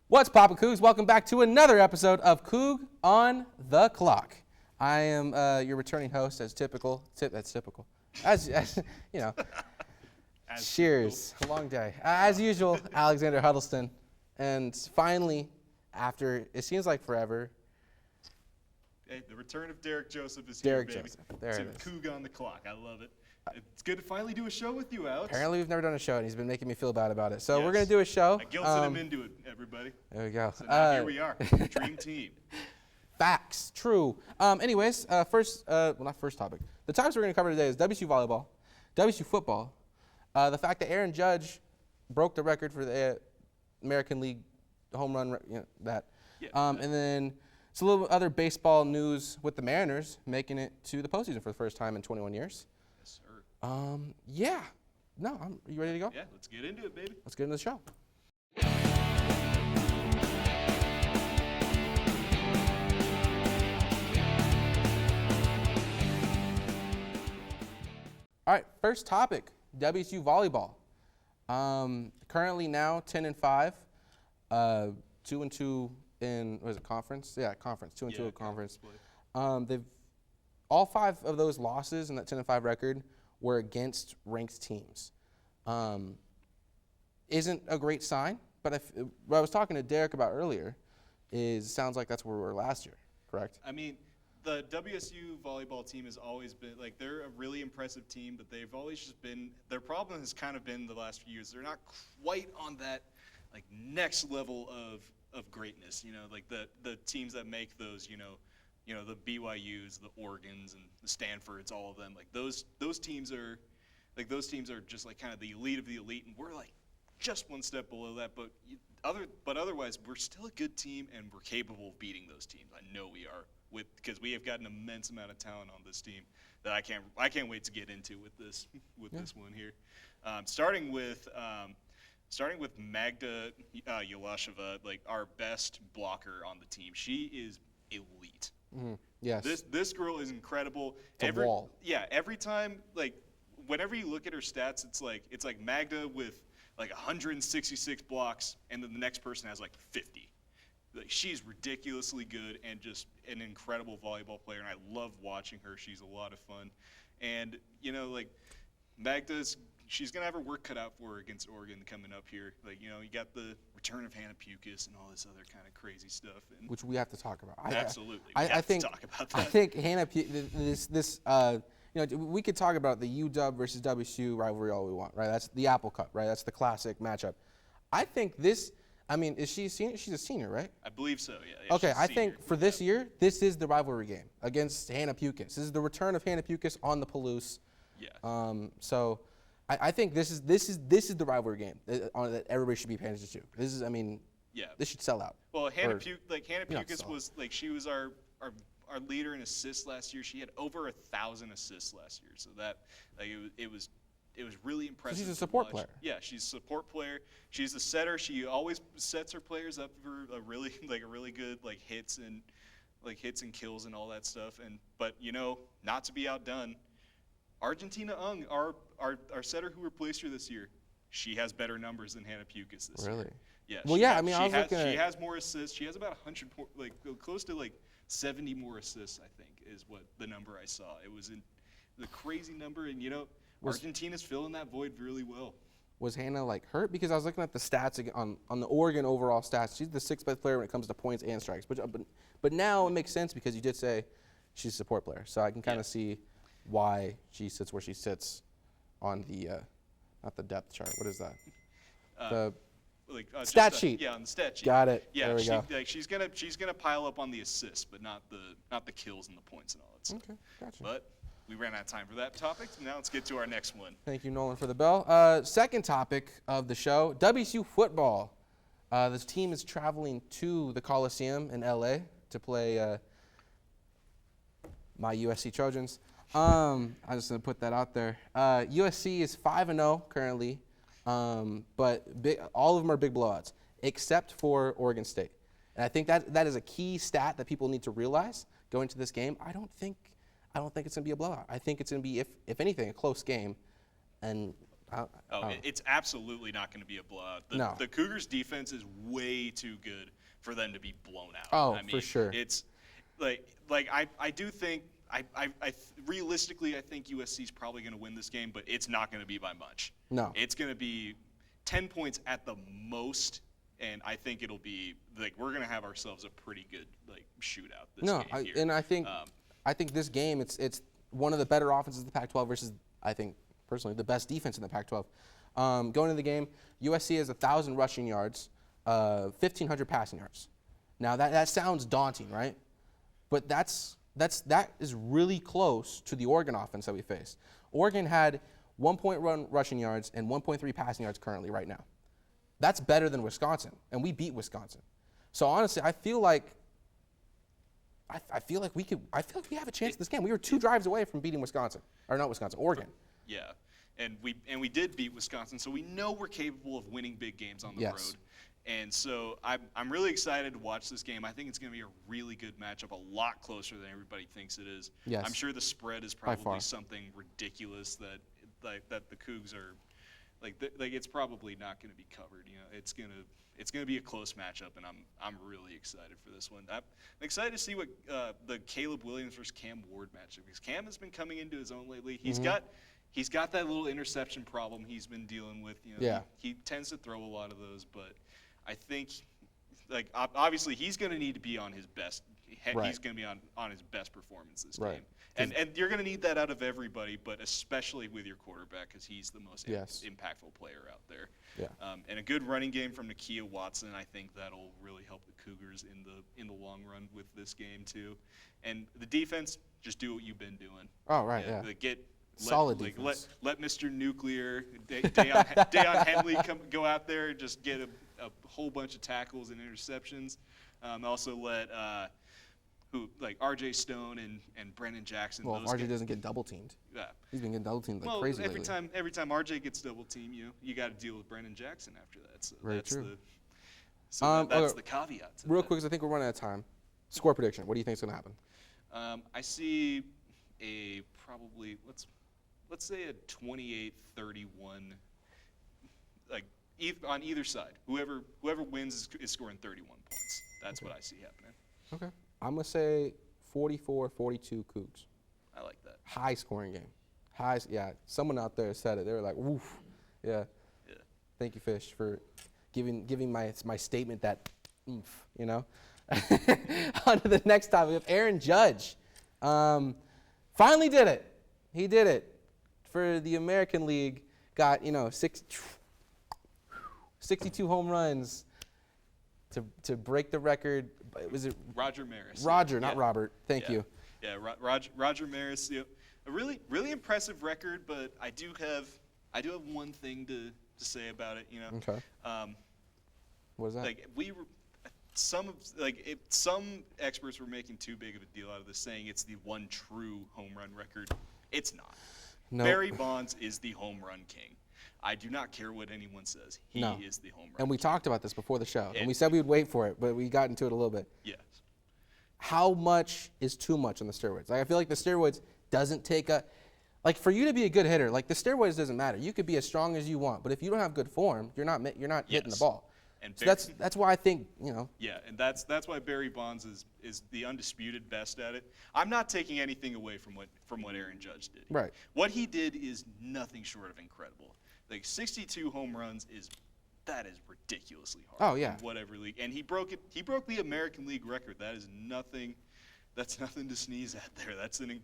What's poppin', Cougs? Welcome back to another episode of Coug on the Clock. I am your returning host, as typical. That's typical. As you know. Cheers. A long day. As usual, Alexander Huddleston. And finally, after it seems like forever. Hey, the return of Derek Joseph is here, baby. Joseph. There it is. Coug on the Clock. I love it. It's good to finally do a show with you, Alex. Apparently, we've never done a show, and he's been making me feel bad about it. So Yes. we're going to do a show. I guilted him into it, everybody. There we go. So now here we are, dream team. Facts. True. Anyways, not first topic. The topics we're going to cover today is WSU Volleyball, WSU Football, the fact that Aaron Judge broke the record for the American League home run, that. Yeah. And then it's a little other baseball news with the Mariners making it to the postseason for the first time in 21 years. Yes, sir. Yeah. No, are you ready to go? Yeah, let's get into it, baby. Let's get into the show. All right, first topic, WSU Volleyball. Currently now 10-5, 2-2 in, what is it, conference? Yeah, conference, 2-2 in conference. They've all 5 of those losses in that 10-5 record were against ranked teams. Isn't a great sign, but what I was talking to Derek about earlier sounds like that's where we were last year, correct? I mean, the WSU volleyball team has always been, like, they're a really impressive team, but they've always just been, their problem has kind of been the last few years, they're not quite on that, like, next level of greatness, like the teams that make those, the BYUs, the Oregons, and the Stanfords, all of them, like, those teams are just, like, kind of the elite of the elite, and we're, like, just one step below that, but otherwise, we're still a good team, and we're capable of beating those teams. I know we are, because we have got an immense amount of talent on this team that I can't wait to get into with this one here. Starting with Magda Yelasheva, like our best blocker on the team. She is elite. Mm-hmm. Yes. This girl is incredible. It's a wall. Yeah. Every time, like, whenever you look at her stats, it's like Magda with like 166 blocks, and then the next person has like 50. Like, she's ridiculously good and just an incredible volleyball player, and I love watching her. She's a lot of fun. And, like, she's going to have her work cut out for her against Oregon coming up here. Like, you got the return of Hannah Pukas and all this other kind of crazy stuff. And which we have to talk about. Absolutely. We have to talk about that. I think Hannah, we could talk about the UW versus WSU rivalry all we want, right? That's the Apple Cup, right? That's the classic matchup. I think is she a senior? She's a senior, right? I believe so, yeah. Okay, I think for this year, this is the rivalry game against Hannah Pukas. This is the return of Hannah Pukas on the Palouse. Yeah. So I think this is the rivalry game that everybody should be paying attention to. This should sell out. Well, Hannah Pukas was, like, she was our leader in assists last year. She had over 1,000 assists last year. So that, like, it was really impressive. She's a support player. Yeah, she's a support player. She's a setter. She always sets her players up for a really good hits and kills and all that stuff. But not to be outdone, Argentina Ung, our setter who replaced her this year, she has better numbers than Hannah Pukas this year. Really? Yeah. Well, yeah. She has more assists. She has about 100, close to 70 more assists, I think, is what the number I saw. It was the crazy number, and Argentina's filling that void really well. Was Hannah hurt? Because I was looking at the stats on the Oregon overall stats. She's the 6th best player when it comes to points and strikes. But now it makes sense because you did say she's a support player, so I can kind of see why she sits where she sits on the not the depth chart. What is that? Stat sheet. Yeah, on the stat sheet. Got it. Yeah, there we go. She's gonna pile up on the assists, but not the kills and the points and all that stuff. Okay, gotcha. But we ran out of time for that topic. So now let's get to our next one. Thank you, Nolan, for the bell. Second topic of the show: WSU Football. This team is traveling to the Coliseum in LA to play my USC Trojans. I'm just gonna put that out there. USC is 5-0 currently. But all of them are big blowouts, except for Oregon State. And I think that is a key stat that people need to realize going into this game. I don't think it's going to be a blowout. I think it's going to be, if anything, a close game. And It's absolutely not going to be a blowout. The Cougars' defense is way too good for them to be blown out. Oh, I mean, for sure. It's I do think realistically I think USC is probably going to win this game, but it's not going to be by much. No. It's going to be 10 points at the most, and I think it'll be we're going to have ourselves a pretty good shootout this game here. And I think this game it's one of the better offenses in the Pac-12 versus I think personally the best defense in the Pac-12. Going into the game, USC has 1,000 rushing yards, 1,500 passing yards. Now that sounds daunting, right? But that is really close to the Oregon offense that we faced. Oregon had 1.1 rushing yards and 1.3 passing yards currently right now. That's better than Wisconsin, and we beat Wisconsin. So honestly, I feel like we have a chance in this game. We were 2 drives away from beating Wisconsin, or not Wisconsin, Oregon. Yeah, and we did beat Wisconsin, so we know we're capable of winning big games on the road. And so I'm really excited to watch this game. I think it's going to be a really good matchup, a lot closer than everybody thinks it is. Yes. I'm sure the spread is probably something ridiculous that the Cougs are it's probably not going to be covered. You know, it's going to be a close matchup, and I'm really excited for this one. I'm excited to see what the Caleb Williams versus Cam Ward matchup, because Cam has been coming into his own lately. He's got that little interception problem he's been dealing with. You know, he tends to throw a lot of those, but I think, obviously he's going to need to be on his best. He's going to be on his best performance this game. And you're going to need that out of everybody, but especially with your quarterback, because he's the most impactful player out there. Yeah. And a good running game from Nakia Watson, I think that'll really help the Cougars in the long run with this game too. And the defense, just do what you've been doing. Oh, right, solid defense. Let Mr. Nuclear, Deion Henley go out there and just get a whole bunch of tackles and interceptions. Also let R.J. Stone and Brennan Jackson. Well, if R.J. doesn't get double teamed. Yeah. He's been getting double teamed crazy every lately. every time R.J. gets double teamed, you got to deal with Brennan Jackson after that. So Very that's true. That's the caveat. Real quick, because I think we're running out of time. Score prediction. What do you think is going to happen? I see a probably let's say a 28-31. On either side, whoever wins is scoring 31 points. That's what I see happening. Okay. I'm going to say 44-42 Cougs. I like that. High scoring game. Someone out there said it. They were like, woof. Yeah. Thank you, Fish, for giving my statement that oomph, you know. On to the next topic. We have Aaron Judge. Finally did it. He did it. For the American League, got, 62 home runs to break the record. Was it Roger Maris? Roger, not Robert. Thank you. Yeah, Roger Maris. A really impressive record, but I do have one thing to say about it. Okay. What is that? Some experts were making too big of a deal out of this, saying it's the one true home run record. It's not. No. Barry Bonds is the home run king. I do not care what anyone says. He is the home run And we king. talked about this before the show, and we said we would wait for it, but we got into it a little bit. Yes. How much is too much on the steroids? I feel like the steroids doesn't take for you to be a good hitter, the steroids doesn't matter. You could be as strong as you want, but if you don't have good form, you're not hitting the ball. And so that's why I think, Yeah, and that's why Barry Bonds is the undisputed best at it. I'm not taking anything away from what Aaron Judge did. Right. What he did is nothing short of incredible. 62 home runs is ridiculously hard. Oh yeah. In whatever league, and he broke it. He broke the American League record. That is nothing. That's nothing to sneeze at there. That's an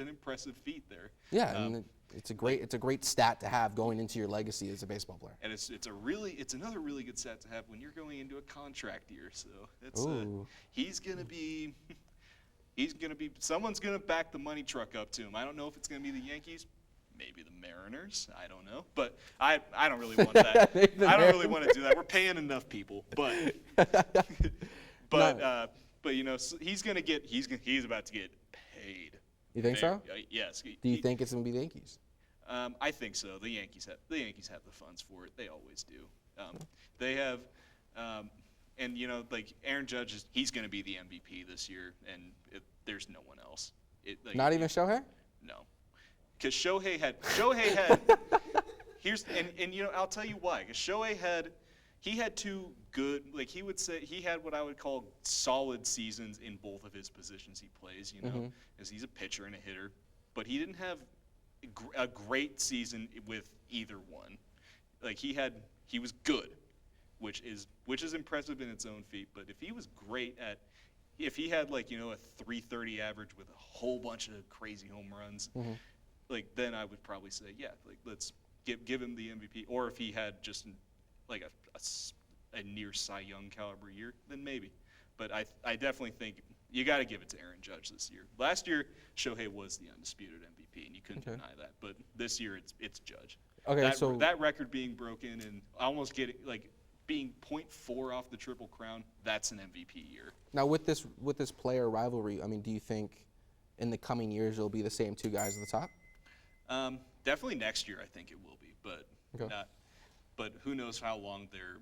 impressive feat there. Yeah, and it's a great stat to have going into your legacy as a baseball player. And it's another really good stat to have when you're going into a contract year. So he's gonna be someone's gonna back the money truck up to him. I don't know if it's gonna be the Yankees. Maybe the Mariners. I don't know, but I don't really want that. I don't really want to do that. We're paying enough people, but he's about to get paid. You think so? Yes. Do you think it's gonna be the Yankees? I think so. The Yankees have the funds for it. They always do. They have, Aaron Judge he's gonna be the MVP this year, and there's no one else. Not even Shohei? No. Because Shohei had and I'll tell you why. Because Shohei had two good, like he would say, he had what I would call solid seasons in both of his positions he plays. As he's a pitcher and a hitter, but he didn't have a great season with either one. Like he was good, which is impressive in its own feat. But if he was great if he had like a 330 average with a whole bunch of crazy home runs, like then I would probably say like let's give him the MVP. Or if he had just like a near Cy Young caliber year, then maybe. But I definitely think you got to give it to Aaron Judge this year. Last year, Shohei was the undisputed MVP, and you couldn't deny that. But this year, it's Judge. Okay, so that record being broken and almost being 0.4 off the Triple Crown, that's an MVP year. Now, with this player rivalry, I mean, do you think in the coming years it'll be the same two guys at the top? Definitely next year, I think it will be, but who knows how long their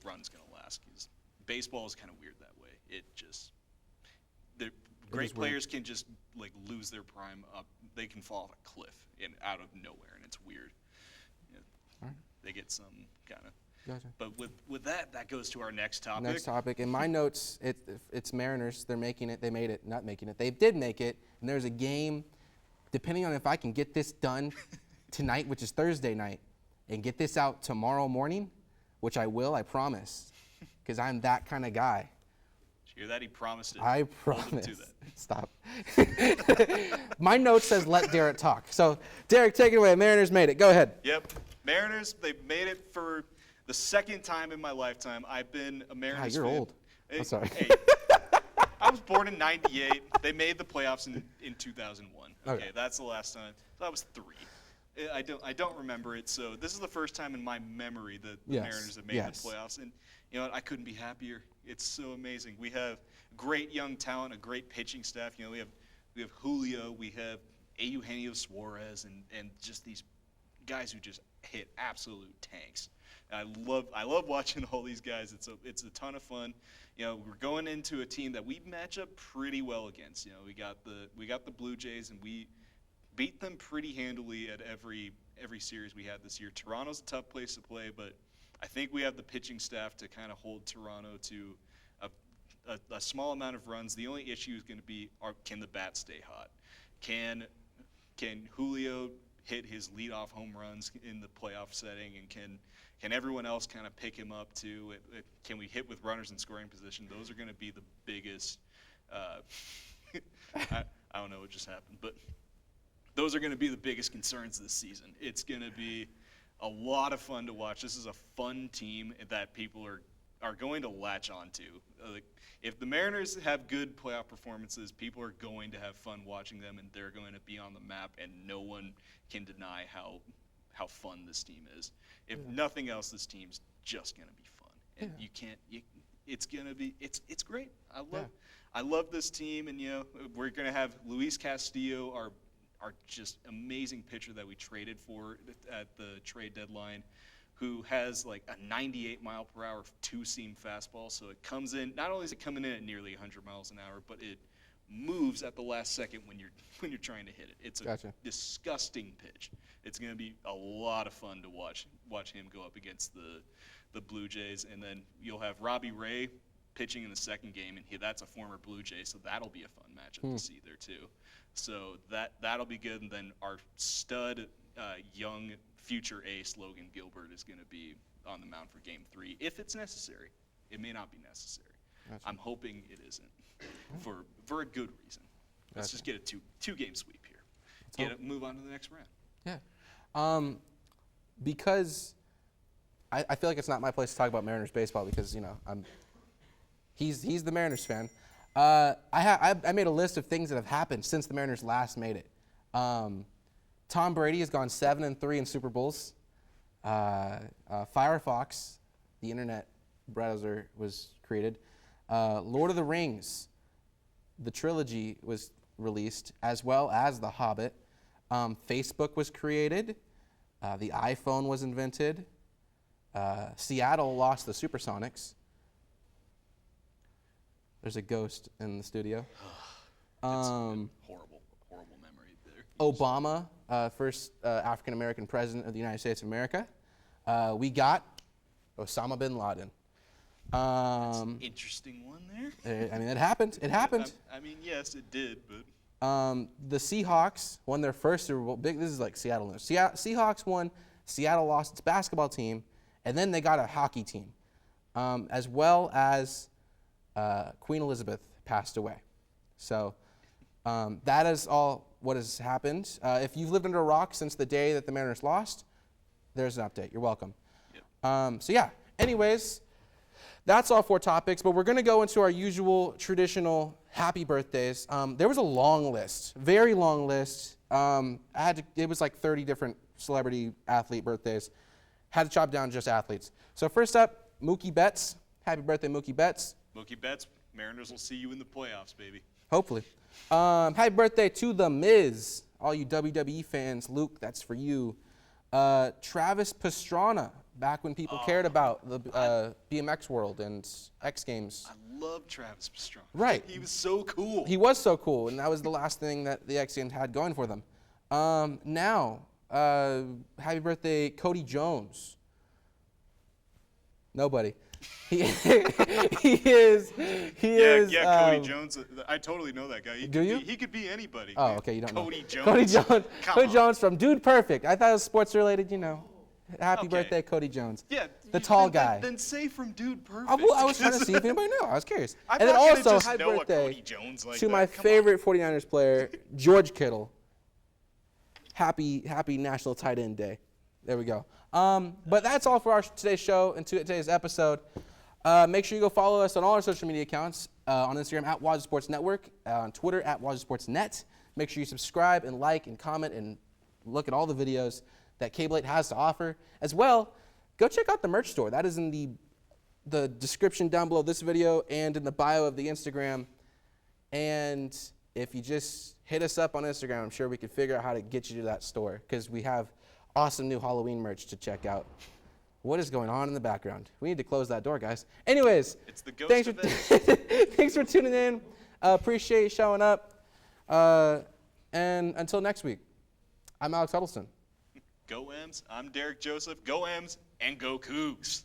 run's gonna last? Because baseball is kind of weird that way. Great players can just like lose their prime up. They can fall off a cliff out of nowhere, and it's weird. Right. They get some kind of. Gotcha. But with that goes to our next topic. Next topic. In my notes, it's Mariners. They're making it. They made it. Not making it. They did make it. And there's a game, depending on if I can get this done tonight, which is Thursday night, and get this out tomorrow morning, which I will, I promise, because I'm that kind of guy. Did you hear that? He promised it. I promise. Stop. My note says let Derek talk. So, Derek, take it away. Mariners made it. Go ahead. Yep. Mariners, they've made it for the second time in my lifetime. I've been a Mariners you're fan. old. I'm sorry. Hey, I was born in '98. They made the playoffs in 2001. Okay, that's the last time. So I was 3. I don't remember it. So this is the first time in my memory that the Mariners have made the playoffs. And you know what? I couldn't be happier. It's so amazing. We have great young talent, a great pitching staff. We have Julio, we have Eugenio Suarez, and just these guys who just hit absolute tanks. I love watching all these guys. It's a ton of fun. We're going into a team that we match up pretty well against. We got the Blue Jays, and we beat them pretty handily at every series we had this year. Toronto's a tough place to play, but I think we have the pitching staff to kind of hold Toronto to a small amount of runs. The only issue is going to be can the bat stay hot? Can Julio hit his leadoff home runs in the playoff setting, and can everyone else kind of pick him up too? Can we hit with runners in scoring position? Those are going to be the biggest. I don't know what just happened, but those are going to be the biggest concerns this season. It's going to be a lot of fun to watch. This is a fun team that people are going to latch on to. If the Mariners have good playoff performances, people are going to have fun watching them, and they're going to be on the map, and no one can deny how fun this team is. If nothing else, this team's just going to be fun. And it's going to be, it's great. I love this team, and we're going to have Luis Castillo, our just amazing pitcher that we traded for at the trade deadline, who has like a 98-mile-per-hour two-seam fastball. So it comes in, not only is it coming in at nearly 100 miles an hour, but it moves at the last second when you're trying to hit it. It's a disgusting pitch. It's going to be a lot of fun to watch him go up against the Blue Jays. And then you'll have Robbie Ray pitching in the second game, and that's a former Blue Jay, so that'll be a fun matchup to see there too. So that'll be good. And then our stud young future ace Logan Gilbert is going to be on the mound for Game 3 if it's necessary. It may not be necessary. Gotcha. I'm hoping it isn't for a good reason. Let's just get a two-game sweep here. Move on to the next round. Yeah. Because I feel like it's not my place to talk about Mariners baseball because he's the Mariners fan. I made a list of things that have happened since the Mariners last made it. Tom Brady has gone 7-3 in Super Bowls. Firefox, the internet browser, was created. Lord of the Rings, the trilogy, was released, as well as The Hobbit. Facebook was created. The iPhone was invented. Seattle lost the Supersonics. There's a ghost in the studio. It's a horrible memory there. Obama, first African American president of the United States of America. We got Osama bin Laden. That's an interesting one there. I mean, it happened. It happened. I mean, yes, it did, but. The Seahawks won their first Super Bowl. This is like Seattle news. Seahawks won. Seattle lost its basketball team, and then they got a hockey team, as well as Queen Elizabeth passed away. So that is all what has happened. If you've lived under a rock since the day that the Mariners lost, there's an update. You're welcome. Yep. So yeah. Anyways, that's all 4 topics, but we're going to go into our usual traditional happy birthdays. There was a long list, very long list. It was like 30 different celebrity athlete birthdays. Had to chop down just athletes. So first up, Mookie Betts. Happy birthday, Mookie Betts. Mookie Betts, Mariners will see you in the playoffs, baby. Hopefully. Happy birthday to The Miz. All you WWE fans, Luke, that's for you. Travis Pastrana. Back when people cared about the BMX world and X Games. I love Travis Pastrana. Right. He was so cool. He was so cool, and that was the last thing that the X Games had going for them. Now, happy birthday, Cody Jones. Nobody. He is. Cody Jones. I totally know that guy. Do you? He could be anybody. Oh, okay, you don't Cody know. Jones. Cody Jones. Cody on. Jones from Dude Perfect. I thought it was sports related, you know. Happy birthday, Cody Jones. Yeah. The tall guy. Then say from Dude Perfect. I was trying to see if anybody knew. I was curious. I'm and then not gonna also, just happy know a birthday Cody Jones like to that. my Come favorite 49ers player, George Kittle. Happy National Tight End Day. There we go. But that's all for our today's show and today's episode. Make sure you go follow us on all our social media accounts, on Instagram at Wazzu Sports Network, on Twitter at Wazzu Sports Net. Make sure you subscribe and like and comment and look at all the videos that Cable 8 has to offer. As well, go check out the merch store. That is in the description down below this video and in the bio of the Instagram. And if you just hit us up on Instagram, I'm sure we can figure out how to get you to that store because we have awesome new Halloween merch to check out. What is going on in the background? We need to close that door, guys. Anyways, it's the ghost of thanks for tuning in. Appreciate you showing up. And until next week, I'm Alex Huddleston. Go Ems. I'm Derek Joseph. Go Ems and go Cougs.